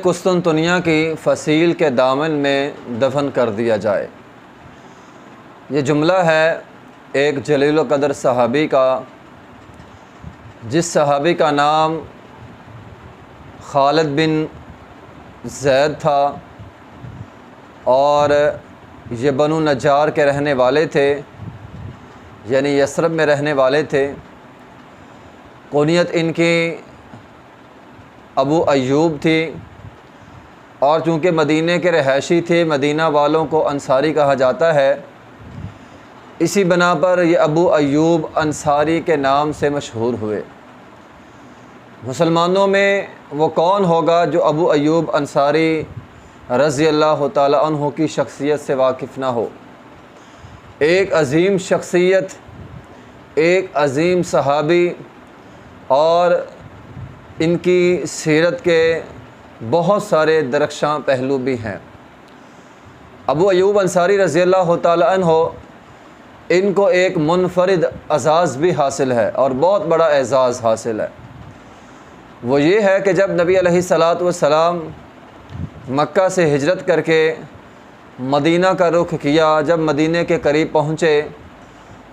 قسطنطنیہ کی فصیل کے دامن میں دفن کر دیا جائے۔ یہ جملہ ہے ایک جلیل القدر صحابی کا، جس صحابی کا نام خالد بن زید تھا اور یہ بنو نجار کے رہنے والے تھے، یعنی یثرب میں رہنے والے تھے۔ کنیت ان کی ابو ایوب تھی، اور چونکہ مدینہ کے رہائشی تھے، مدینہ والوں کو انصاری کہا جاتا ہے، اسی بنا پر یہ ابو ایوب انصاری کے نام سے مشہور ہوئے۔ مسلمانوں میں وہ کون ہوگا جو ابو ایوب انصاری رضی اللہ تعالی عنہ کی شخصیت سے واقف نہ ہو؟ ایک عظیم شخصیت، ایک عظیم صحابی، اور ان کی سیرت کے بہت سارے درخشاں پہلو بھی ہیں۔ ابو ایوب انصاری رضی اللہ تعالی عنہ، ان کو ایک منفرد اعزاز بھی حاصل ہے اور بہت بڑا اعزاز حاصل ہے۔ وہ یہ ہے کہ جب نبی علیہ الصلاۃ والسلام مکہ سے ہجرت کر کے مدینہ کا رخ کیا، جب مدینہ کے قریب پہنچے،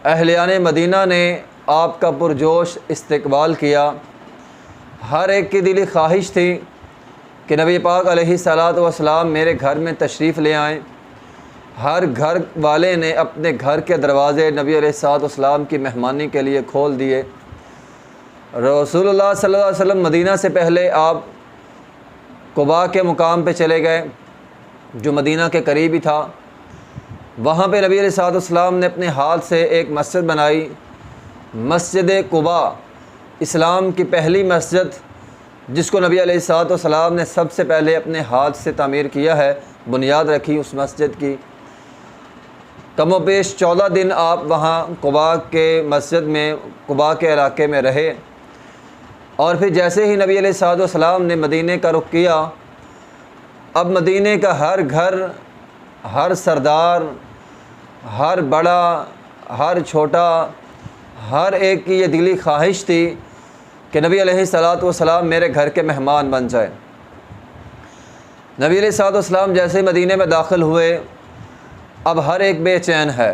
اہلیان مدینہ نے آپ کا پرجوش استقبال کیا۔ ہر ایک کی دلی خواہش تھی کہ نبی پاک علیہ الصلاۃ والسلام میرے گھر میں تشریف لے آئیں۔ ہر گھر والے نے اپنے گھر کے دروازے نبی علیہ الصلاۃ والسلام کی مہمانی کے لیے کھول دیے۔ رسول اللہ صلی اللہ علیہ وسلم مدینہ سے پہلے آپ قباء کے مقام پہ چلے گئے، جو مدینہ کے قریب ہی تھا۔ وہاں پہ نبی علیہ الصلاۃ والسلام نے اپنے ہاتھ سے ایک مسجد بنائی، مسجد قباء، اسلام کی پہلی مسجد، جس کو نبی علیہ الصلاۃ والسلام نے سب سے پہلے اپنے ہاتھ سے تعمیر کیا ہے، بنیاد رکھی اس مسجد کی۔ کم و بیش 14 دن آپ وہاں قباء کے مسجد میں، قباء کے علاقے میں رہے، اور پھر جیسے ہی نبی علیہ الصلاۃ والسلام نے مدینہ کا رخ کیا، اب مدینہ کا ہر گھر، ہر سردار، ہر بڑا، ہر چھوٹا، ہر ایک کی یہ دلی خواہش تھی کہ نبی علیہ الصلاۃ والسلام میرے گھر کے مہمان بن جائیں۔ نبی علیہ الصلاۃ والسلام جیسے مدینہ میں داخل ہوئے، اب ہر ایک بے چین ہے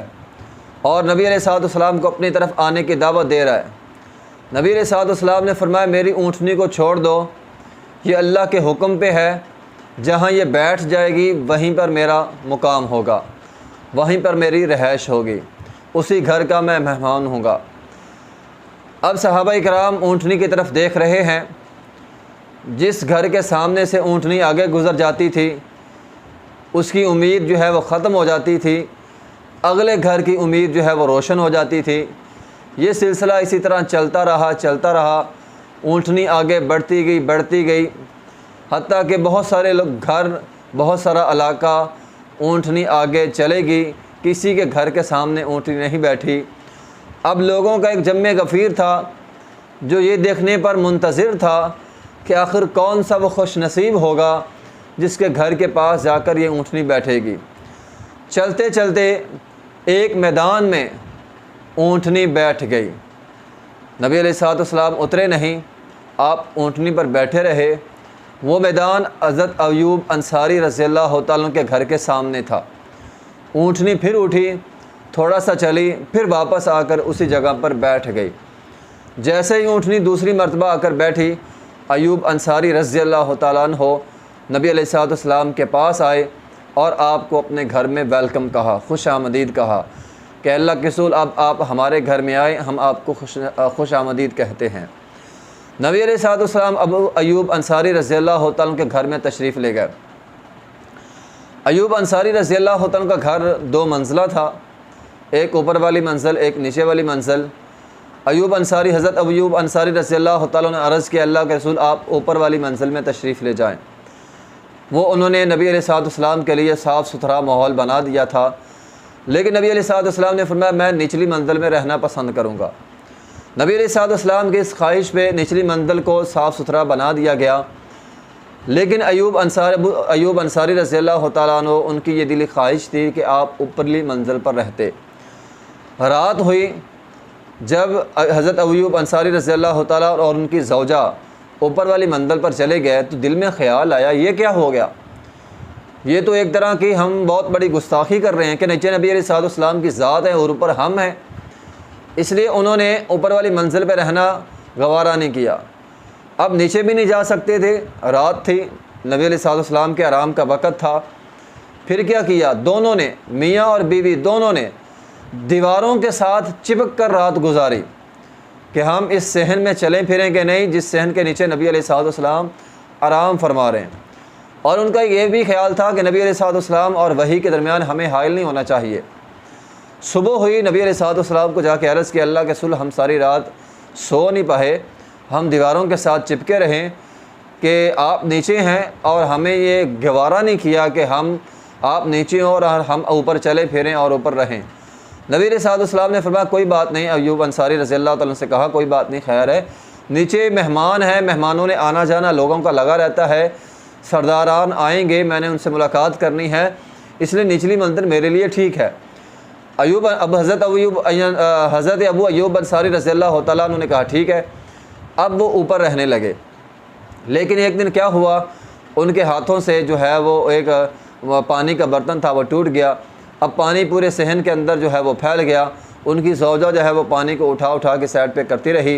اور نبی علیہ الصلاۃ والسلام کو اپنی طرف آنے کی دعوت دے رہا ہے۔ نبی علیہ الصلاۃ والسلام نے فرمایا میری اونٹنی کو چھوڑ دو، یہ اللہ کے حکم پہ ہے، جہاں یہ بیٹھ جائے گی وہیں پر میرا مقام ہوگا، وہیں پر میری رہائش ہوگی، اسی گھر کا میں مہمان ہوں گا۔ اب صحابہ کرام اونٹنی کی طرف دیکھ رہے ہیں، جس گھر کے سامنے سے اونٹنی آگے گزر جاتی تھی، اس کی امید جو ہے وہ ختم ہو جاتی تھی، اگلے گھر کی امید جو ہے وہ روشن ہو جاتی تھی۔ یہ سلسلہ اسی طرح چلتا رہا، اونٹنی آگے بڑھتی گئی، حتیٰ کہ بہت سارے لوگ گھر، بہت سارا علاقہ، اونٹنی آگے چلے گی، کسی کے گھر کے سامنے اونٹنی نہیں بیٹھی۔ اب لوگوں کا ایک جمع غفیر تھا جو یہ دیکھنے پر منتظر تھا کہ آخر کون سا وہ خوش نصیب ہوگا جس کے گھر کے پاس جا کر یہ اونٹنی بیٹھے گی۔ چلتے چلتے ایک میدان میں اونٹنی بیٹھ گئی۔ نبی علیہ الصلاۃ والسلام اترے نہیں، آپ اونٹنی پر بیٹھے رہے۔ وہ میدان حضرت ایوب انصاری رضی اللہ تعالیٰ عنہ کے گھر کے سامنے تھا۔ اونٹنی پھر اٹھی، تھوڑا سا چلی، پھر واپس آ کر اسی جگہ پر بیٹھ گئی۔ جیسے ہی اونٹنی دوسری مرتبہ آ کر بیٹھی، ایوب انصاری رضی اللہ تعالیٰ عنہ نبی علیہ الصلاۃ والسلام کے پاس آئے اور آپ کو اپنے گھر میں ویلکم کہا، خوش آمدید کہا کہ اللہ کے رسول اب آپ ہمارے گھر میں آئے، ہم آپ کو خوش آمدید کہتے ہیں۔ نبی علیہ الصلاۃ والسلام ابو ایوب انصاری رضی اللہ تعالیٰ عنہ کے گھر میں تشریف لے گئے۔ ایوب انصاری رضی اللہ تعالیٰ عنہ کا گھر 2 منزلہ تھا، ایک اوپر والی منزل، ایک نیچے والی منزل۔ حضرت ایوب انصاری رضی اللہ تعالیٰ نے عرض کیا اللہ کے رسول آپ اوپر والی منزل میں تشریف لے جائیں۔ انہوں نے نبی علیہ الصلاۃ والسلام کے لیے صاف ستھرا ماحول بنا دیا تھا، لیکن نبی علیہ الصلاۃ والسلام نے فرمایا میں نچلی منزل میں رہنا پسند کروں گا۔ نبی علیہ الصلاۃ والسلام کی اس خواہش پہ نچلی منزل کو صاف ستھرا بنا دیا گیا، لیکن ایوب انصاری رضی اللہ تعالیٰ عنہ ان کی یہ دلی خواہش تھی کہ آپ اوپرلی منزل پر رہتے۔ رات ہوئی، جب حضرت ایوب انصاری رضی اللہ تعالیٰ اور ان کی زوجہ اوپر والی منزل پر چلے گئے تو دل میں خیال آیا یہ کیا ہو گیا، یہ تو ایک طرح کی ہم بہت بڑی گستاخی کر رہے ہیں کہ نیچے نبی علیہ الصلوۃ والسلام کی ذات ہے اور اوپر ہم ہیں۔ اس لیے انہوں نے اوپر والی منزل پہ رہنا گوارا نہیں کیا۔ اب نیچے بھی نہیں جا سکتے تھے، رات تھی، نبی علیہ الصلوۃ والسلام کے آرام کا وقت تھا۔ پھر کیا کیا، دونوں نے، میاں اور بیوی دونوں نے دیواروں کے ساتھ چپک کر رات گزاری کہ ہم اس صحن میں چلیں پھریں کہ نہیں جس صحن کے نیچے نبی علیہ الصلوۃ والسلام آرام فرما رہے ہیں۔ اور ان کا یہ بھی خیال تھا کہ نبی علیہ الصلوۃ والسلام اور وحی کے درمیان ہمیں حائل نہیں ہونا چاہیے۔ صبح ہوئی، نبی علیہ الصلوۃ والسلام کو جا کے عرض کیا اللہ کے رسول ہم ساری رات سو نہیں پائے، ہم دیواروں کے ساتھ چپکے رہیں کہ آپ نیچے ہیں اور ہمیں یہ گوارا نہیں کیا کہ آپ نیچے ہوں اور ہم اوپر چلے پھریں اور اوپر رہیں۔ نبی علیہ الصلوۃ والسلام نے فرمایا کوئی بات نہیں، ایوب انصاری رضی اللہ تعالیٰ سے کہا کوئی بات نہیں، خیر ہے، نیچے مہمان ہیں، مہمانوں نے آنا جانا لوگوں کا لگا رہتا ہے، سرداران آئیں گے، میں نے ان سے ملاقات کرنی ہے، اس لیے نچلی منزل میرے لیے ٹھیک ہے۔ حضرت ابو ایوب انصاری رضی اللہ تعالیٰ عنہ نے کہا ٹھیک ہے۔ اب وہ اوپر رہنے لگے، لیکن ایک دن کیا ہوا، ان کے ہاتھوں سے جو ہے وہ ایک پانی کا برتن تھا وہ ٹوٹ گیا۔ اب پانی پورے صحن کے اندر جو ہے وہ پھیل گیا۔ ان کی زوجہ جو ہے وہ پانی کو اٹھا کے سائڈ پہ کرتی رہی۔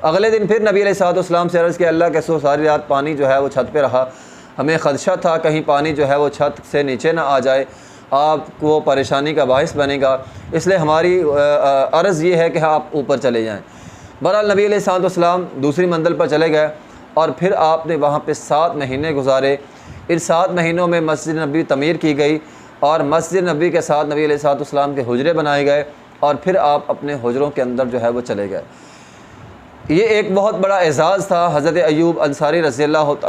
اگلے دن پھر نبی علیہ الصلوۃ والسلام سے عرض کیا اللہ کے رسول ساری رات پانی جو ہے وہ چھت پہ رہا، ہمیں خدشہ تھا کہیں پانی جو ہے وہ چھت سے نیچے نہ آ جائے، آپ کو پریشانی کا باعث بنے گا، اس لیے ہماری عرض یہ ہے کہ آپ اوپر چلے جائیں۔ بہرحال نبی علیہ الصلوۃ والسلام دوسری منزل پر چلے گئے اور پھر آپ نے وہاں پہ 7 مہینے گزارے۔ ان 7 مہینوں میں مسجد نبی تعمیر کی گئی اور مسجد نبی کے ساتھ نبی علیہ الصلوۃ والسلام کے حجرے بنائے گئے اور پھر آپ اپنے حجروں کے اندر جو ہے وہ چلے گئے۔ یہ ایک بہت بڑا اعزاز تھا حضرت ایوب انصاری رضی اللہ تعالیٰ